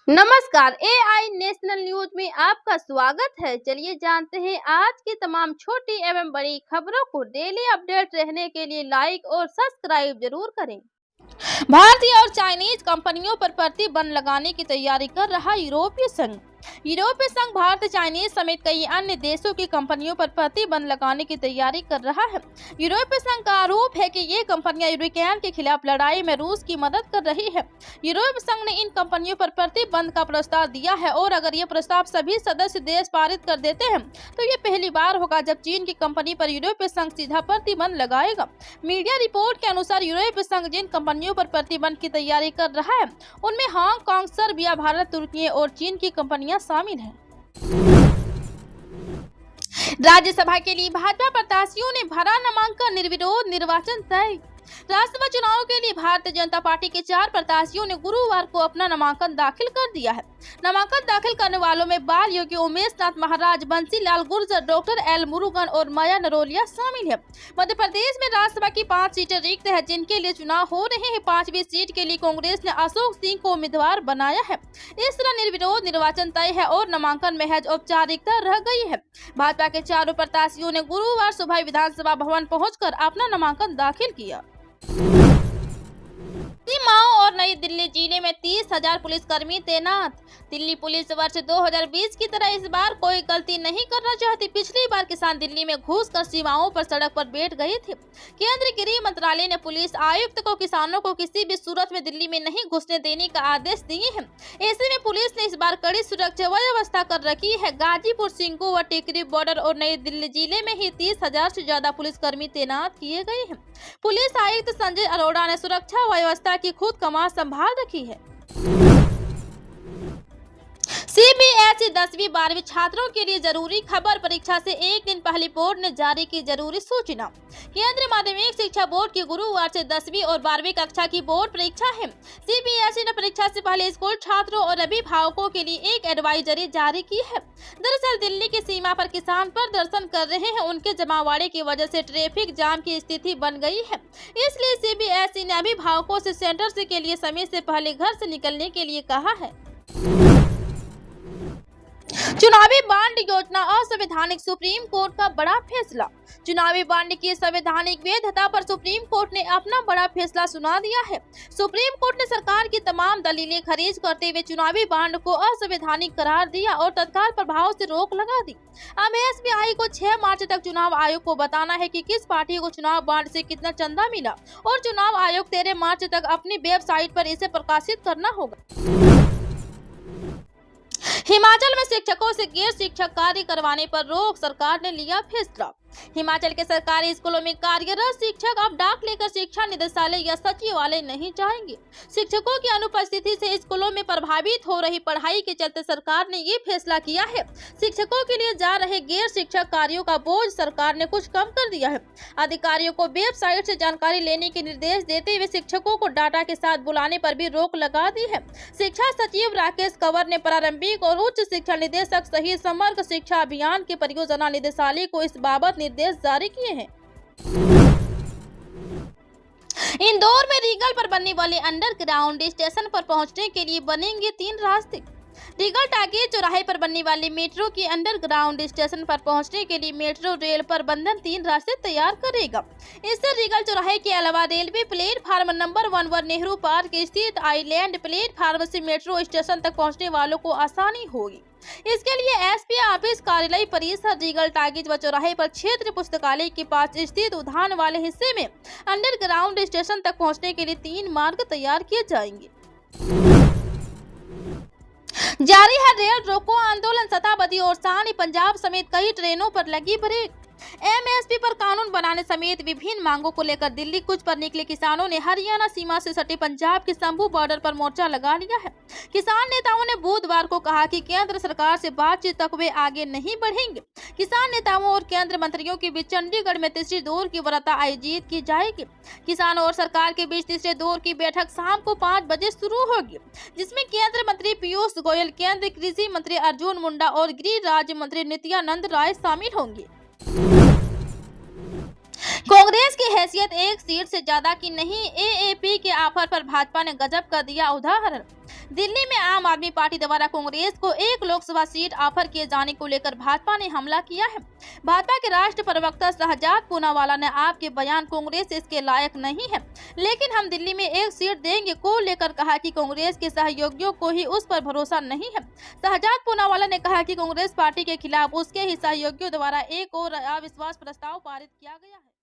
नमस्कार, AI national news में आपका स्वागत है। चलिए जानते हैं आज की तमाम छोटी एवं बड़ी खबरों को। डेली अपडेट रहने के लिए लाइक और सब्सक्राइब जरूर करें। भारतीय और चाइनीज कंपनियों पर प्रतिबंध लगाने की तैयारी कर रहा यूरोपीय संघ। यूरोपीय संघ भारत, चाइनीज समेत कई अन्य देशों की कंपनियों पर प्रतिबंध लगाने की तैयारी कर रहा है। यूरोपीय संघ का आरोप है कि ये कंपनियां यूक्रेन के खिलाफ लड़ाई में रूस की मदद कर रही है। यूरोपीय संघ ने इन कंपनियों पर प्रतिबंध का प्रस्ताव दिया है और अगर ये प्रस्ताव सभी सदस्य देश पारित कर देते हैं तो ये पहली बार होगा जब चीन की कंपनी पर यूरोपीय संघ सीधा प्रतिबंध लगाएगा। मीडिया रिपोर्ट के अनुसार यूरोपीय संघ जिन कंपनियों पर प्रतिबंध की तैयारी कर रहा है उनमें हांगकांग, सर्बिया, भारत, तुर्की और चीन की कंपनियां शामिल हैं। राज्यसभा के लिए भाजपा प्रत्याशियों ने भरा नामांकन, निर्विरोध निर्वाचन तय। राज्यसभा चुनाव के लिए भारतीय जनता पार्टी के 4 प्रत्याशियों ने गुरुवार को अपना नामांकन दाखिल कर दिया है। नामांकन दाखिल करने वालों में बाल योगी उमेश नाथ महाराज, बंसीलाल गुर्जर, डॉक्टर एल मुरुगन और माया नरोलिया शामिल है। मध्य प्रदेश में राज्यसभा की 5 सीटें रिक्त है जिनके लिए चुनाव हो रहे हैं। 5वीं सीट के लिए कांग्रेस ने अशोक सिंह को उम्मीदवार बनाया है। इस तरह निर्विरोध निर्वाचन तय है और नामांकन महज औपचारिकता रह गई है। भाजपा के 4 प्रत्याशियों ने गुरुवार सुबह विधानसभा भवन पहुंचकर अपना नामांकन दाखिल किया। माओ और नई दिल्ली जिले में 30,000 पुलिसकर्मी तैनात। दिल्ली पुलिस वर्ष 2020 की तरह इस बार कोई गलती नहीं करना चाहती। पिछली बार किसान दिल्ली में घुसकर सीमाओं पर सड़क पर बैठ गए थे। केंद्रीय गृह मंत्रालय ने पुलिस आयुक्त को किसानों को किसी भी सूरत में दिल्ली में नहीं घुसने देने का आदेश दिए हैं। ऐसे में पुलिस ने इस बार कड़ी सुरक्षा व्यवस्था कर रखी है। गाजीपुर, सिंगू व टिकरी बॉर्डर और नई दिल्ली जिले में ही 30,000 से ज्यादा पुलिसकर्मी तैनात किए गए हैं। पुलिस आयुक्त संजय अरोड़ा ने सुरक्षा व्यवस्था की खुद कमान संभाल रखी है। सीबीएसई 10वीं 12वीं छात्रों के लिए जरूरी खबर। परीक्षा से एक दिन पहले बोर्ड ने जारी की जरूरी सूचना। केंद्रीय माध्यमिक शिक्षा बोर्ड की गुरुवार से 10वीं और 12वीं कक्षा की बोर्ड परीक्षा है। सीबीएसई ने परीक्षा से पहले स्कूल छात्रों और अभिभावकों के लिए एक एडवाइजरी जारी की है। दरअसल दिल्ली की सीमा पर किसान प्रदर्शन कर रहे हैं। उनके जमावड़े की वजह से ट्रैफिक जाम की स्थिति बन गई है। इसलिए सीबीएसई ने अभिभावकों से सेंटर के लिए समय से पहले घर से निकलने के लिए कहा है। चुनावी बॉन्ड योजना असंवैधानिक, सुप्रीम कोर्ट का बड़ा फैसला। चुनावी बॉन्ड की संवैधानिक वैधता पर सुप्रीम कोर्ट ने अपना बड़ा फैसला सुना दिया है। सुप्रीम कोर्ट ने सरकार की तमाम दलीलें खारिज करते हुए चुनावी बॉन्ड को असंवैधानिक करार दिया और तत्काल प्रभाव से रोक लगा दी। अब एसबीआई को 6 मार्च तक चुनाव आयोग को बताना है कि किस पार्टी को चुनाव बॉन्ड से कितना चंदा मिला और चुनाव आयोग 13 मार्च तक अपनी वेबसाइट पर इसे प्रकाशित करना होगा। हिमाचल में शिक्षकों से गैर शिक्षक कार्य करवाने पर रोक, सरकार ने लिया फैसला। हिमाचल के सरकारी स्कूलों में कार्यरत शिक्षक अब डाक लेकर शिक्षा निदेशालय या सचिवालय नहीं जाएंगे। शिक्षकों की अनुपस्थिति से स्कूलों में प्रभावित हो रही पढ़ाई के चलते सरकार ने ये फैसला किया है। शिक्षकों के लिए जा रहे गैर शिक्षक कार्यों का बोझ सरकार ने कुछ कम कर दिया है। अधिकारियों को वेबसाइट से जानकारी लेने के निर्देश देते हुए शिक्षकों को डाटा के साथ बुलाने पर भी रोक लगा दी है। शिक्षा सचिव राकेश कंवर ने प्रारंभिक और उच्च शिक्षा निदेशक सहित समग्र शिक्षा अभियान के परियोजना निदेशालय को इस बाबत निर्देश जारी किए हैं। इंदौर में रीगल पर बनने वाले अंडरग्राउंड स्टेशन पर पहुंचने के लिए बनेंगे 3 रास्ते। रीगल टाकीज चौराहे पर बनने वाले मेट्रो के अंडरग्राउंड स्टेशन पर पहुंचने के लिए मेट्रो रेल प्रबंधन 3 रास्ते तैयार करेगा। इससे रीगल चौराहे के अलावा रेलवे प्लेटफार्म नंबर 1 व नेहरू पार्क स्थित आइलैंड प्लेटफार्म से मेट्रो स्टेशन तक पहुंचने वालों को आसानी होगी। इसके लिए एसपी ऑफिस, कार्यालय परिसर, रीगल टाकीज व चौराहे पर क्षेत्र पुस्तकालय के पास स्थित उद्यान वाले हिस्से में अंडरग्राउंड स्टेशन तक पहुंचने के लिए 3 मार्ग तैयार किए जाएंगे। जारी है रेल रोको आंदोलन, शताब्दी और शान पंजाब समेत कई ट्रेनों पर लगी ब्रेक। एमएसपी पर कानून बनाने समेत विभिन्न मांगों को लेकर दिल्ली कूच पर निकले किसानों ने हरियाणा सीमा से सटे पंजाब के शंभू बॉर्डर पर मोर्चा लगा लिया है। किसान नेताओं ने बुधवार को कहा कि केंद्र सरकार से बातचीत तक वे आगे नहीं बढ़ेंगे। किसान नेताओं और केंद्र मंत्रियों के बीच चंडीगढ़ में तीसरे दौर की वार्ता आयोजित की जाएगी। किसानों और सरकार के बीच तीसरे दौर की बैठक शाम को 5 बजे शुरू होगी, जिसमें केंद्रीय मंत्री पीयूष गोयल, केंद्रीय कृषि मंत्री अर्जुन मुंडा और गृह राज्य मंत्री नित्यानंद राय शामिल होंगे। कांग्रेस की हैसियत एक सीट से ज्यादा की नहीं, एएपी के ऑफर पर भाजपा ने गजब का दिया उदाहरण। दिल्ली में आम आदमी पार्टी द्वारा कांग्रेस को एक लोकसभा सीट ऑफर किए जाने को लेकर भाजपा ने हमला किया है। भाजपा के राष्ट्रीय प्रवक्ता शहजाद पूनावाला ने आपके बयान कांग्रेस इसके लायक नहीं है, लेकिन हम दिल्ली में एक सीट देंगे को लेकर कहा कि कांग्रेस के सहयोगियों को ही उस पर भरोसा नहीं है। शहजाद पूनावाला ने कहा कि कांग्रेस पार्टी के खिलाफ उसके ही सहयोगियों द्वारा एक और अविश्वास प्रस्ताव पारित किया गया है।